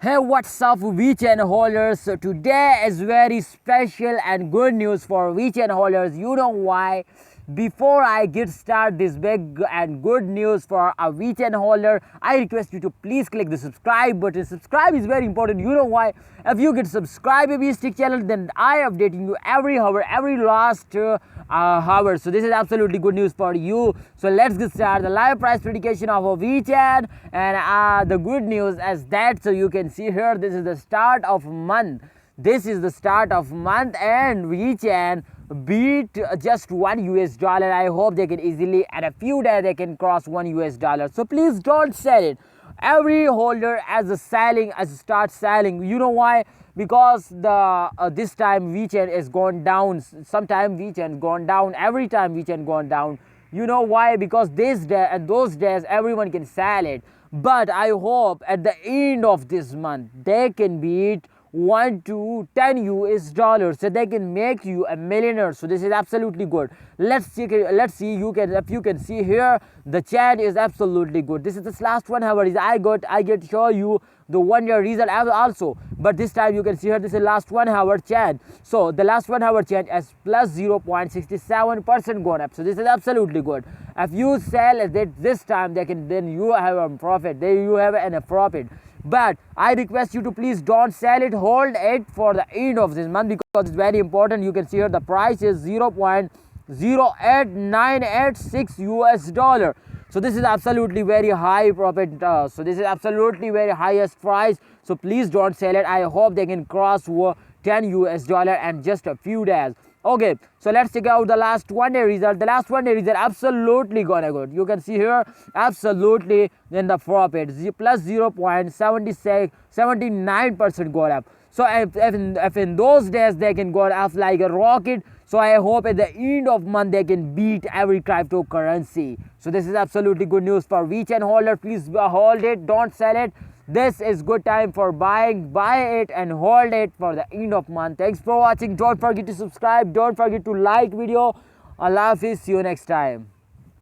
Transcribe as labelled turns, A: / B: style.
A: Hey, what's up, Vechain holders? So today is very special and good news for Vechain holders. You know why? Before I get started this big and good news for a Vechain holder, I request you to please click the subscribe button. Subscribe is very important. You know why? If you get subscribe to this channel, then I updating you every hour, every last hour. So this is absolutely good news for you. So let's get started. The live price prediction of a Vechain, and the good news is that, so you can see here, this is the start of month. This is the start of month, and Vechain beat just $1. I hope they can easily, at a few days they can cross $1. So please don't sell it. Every holder as start selling. You know why? Because the this time Vechain is gone down. Sometime Vechain gone down. Every time Vechain gone down. You know why? Because this day and those days everyone can sell it. But I hope at the end of this month they can beat 1 to 10 US dollars, so they can make you a millionaire. So this is absolutely good. Let's see. If you can see here, the chart is absolutely good. This is the last 1 hour. I get show you the 1 year result also, but this time you can see here, this is last 1 hour chart. So the last 1 hour chart is plus 0.67% gone up. So this is absolutely good. If you sell it this time, then you have a profit. You have a profit. But I request you to please don't sell it. Hold it for the end of this month, because it's very important. You can see here the price is 0.08986 US dollar. So this is absolutely very high profit. So this is absolutely very highest price. So please don't sell it. I hope they can cross 10 US dollar in just a few days. Okay, so let's check out the last 1 day result. The last 1 day result absolutely gonna good. You can see here absolutely then the profit plus 0.79% go up. So if in those days they can go up like a rocket, so I hope at the end of month they can beat every cryptocurrency. So this is absolutely good news for Vechain holder. Please hold it, don't sell it. This is good time for buying. Buy it and hold it for the end of month. Thanks for watching. Don't forget to subscribe. Don't forget to like video. Allah Hafiz. See you next time.